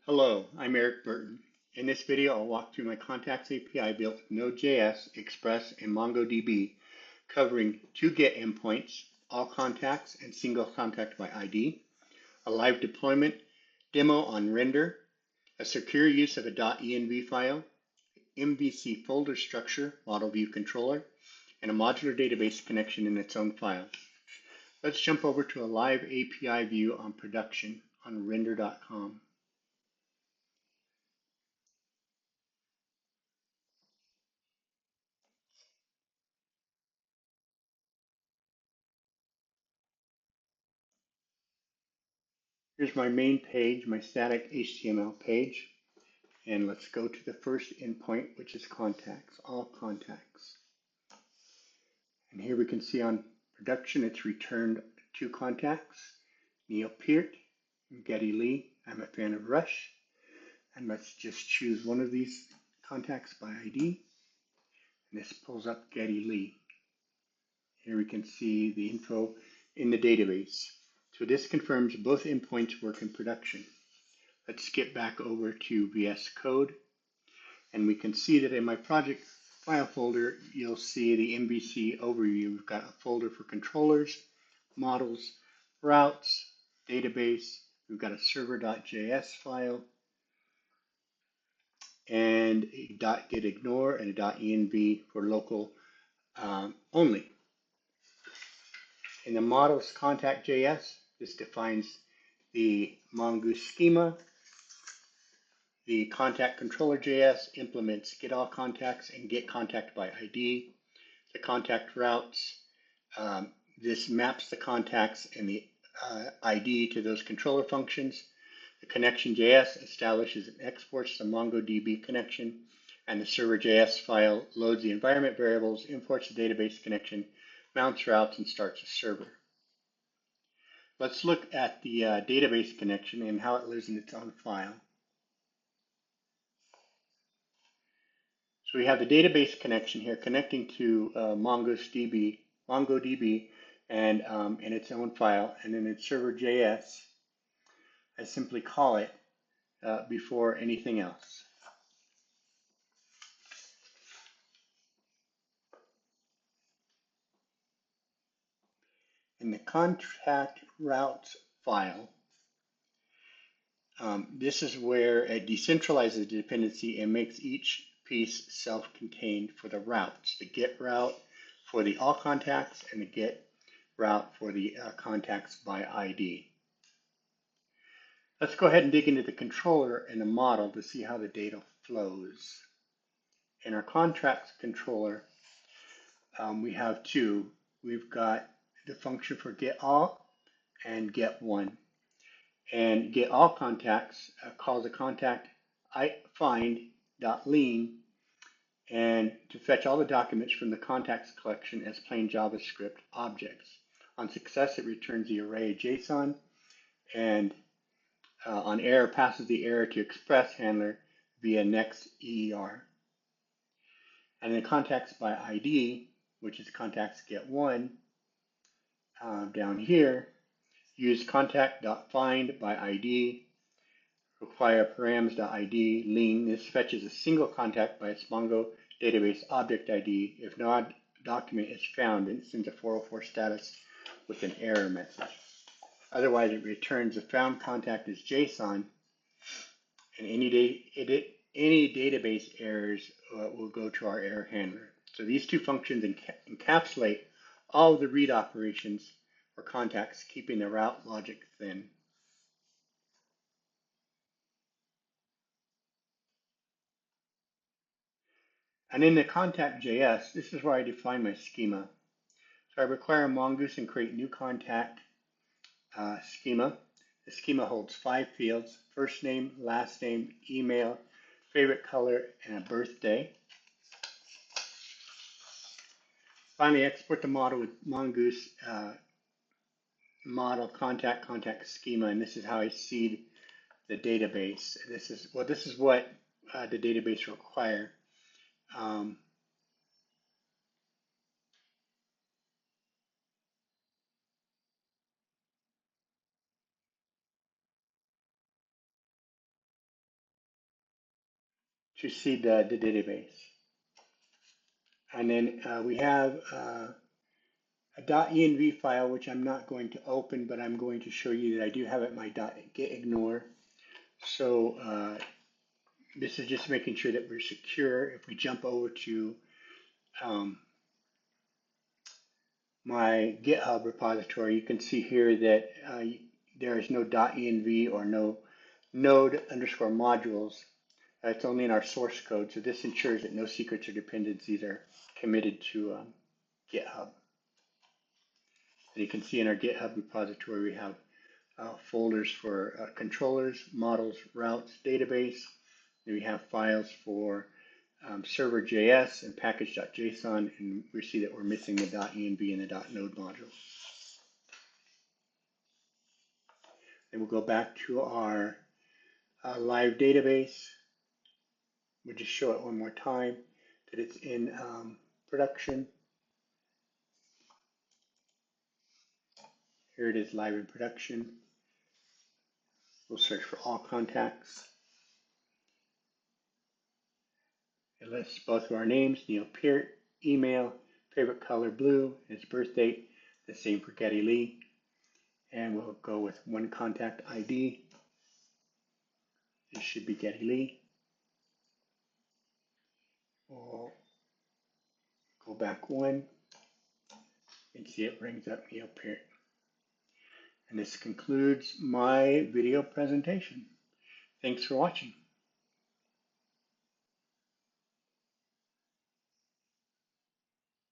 Hello, I'm Eric Burton. In this video, I'll walk through my Contacts API built with Node.js, Express, and MongoDB, covering two GET endpoints, all contacts and single contact by ID, a live deployment demo on render, a secure use of a .env file, MVC folder structure, model view controller, and a modular database connection in its own file. Let's jump over to a live API view on production on render.com. Here's my main page, my static HTML page, and let's go to the first endpoint, which is contacts, all contacts. And here we can see on production, it's returned two contacts, Neil Peart and Geddy Lee. I'm a fan of Rush, and let's just choose one of these contacts by ID, and this pulls up Geddy Lee. Here we can see the info in the database. So this confirms both endpoints work in production. Let's skip back over to VS Code, and we can see that in my project file folder, you'll see the MVC overview. We've got a folder for controllers, models, routes, database. We've got a server.js file, and a .getignore and a .env for local only. In the models contact.js, this defines the Mongoose schema. The contact controller.js implements get all contacts and get contact by ID. The contact routes, this maps the contacts and the ID to those controller functions. The connection.js establishes and exports the MongoDB connection, and the server.js file loads the environment variables, imports the database connection, mounts routes, and starts a server. Let's look at the database connection and how it lives in its own file. So we have the database connection here connecting to MongoDB and in its own file, and then in server.js, I simply call it before anything else. In the contact routes file, this is where it decentralizes the dependency and makes each piece self-contained for the routes. The get route for the all contacts and the get route for the contacts by ID. Let's go ahead and dig into the controller and the model to see how the data flows. In our contracts controller, we have two. We've got the function for get all and get one. And get all contacts calls a contact find.lean and to fetch all the documents from the contacts collection as plain JavaScript objects. On success, it returns the array JSON, and on error, passes the error to Express handler via next EER. And then contacts by ID, which is contacts get one, down here, use contact.find by ID, require params.id lean. This fetches a single contact by its Mongo database object ID. If no document is found, it sends a 404 status with an error message. Otherwise, it returns a found contact as JSON, and any database errors will go to our error handler. So these two functions encapsulate all of the read operations for contacts, keeping the route logic thin. And in the contact.js, this is where I define my schema. So I require Mongoose and create new contact schema. The schema holds 5 fields: first name, last name, email, favorite color, and a birthday. Finally, export the model with Mongoose model contact schema, and this is how I seed the database. This is what the database requires. to see the database. And then we have a .env file, which I'm not going to open, but I'm going to show you that I do have it in my .getignore. So this is just making sure that we're secure. If we jump over to my GitHub repository, you can see here that there is no .env or no node_modules. It's only in our source code, so this ensures that no secrets or dependencies are committed to GitHub. And you can see in our GitHub repository we have folders for controllers, models, routes, database. And we have files for server.js and package.json, and we see that we're missing the .env and the .node module. Then we'll go back to our live database. We'll just show it one more time that it's in production. Here it is live in production. We'll search for all contacts. It lists both of our names, Neil Peart, email, favorite color blue, his birth date, the same for Getty Lee. And we'll go with one contact ID. This should be Getty Lee. We'll go back one and see it brings up Neil Peart. And this concludes my video presentation. Thanks for watching.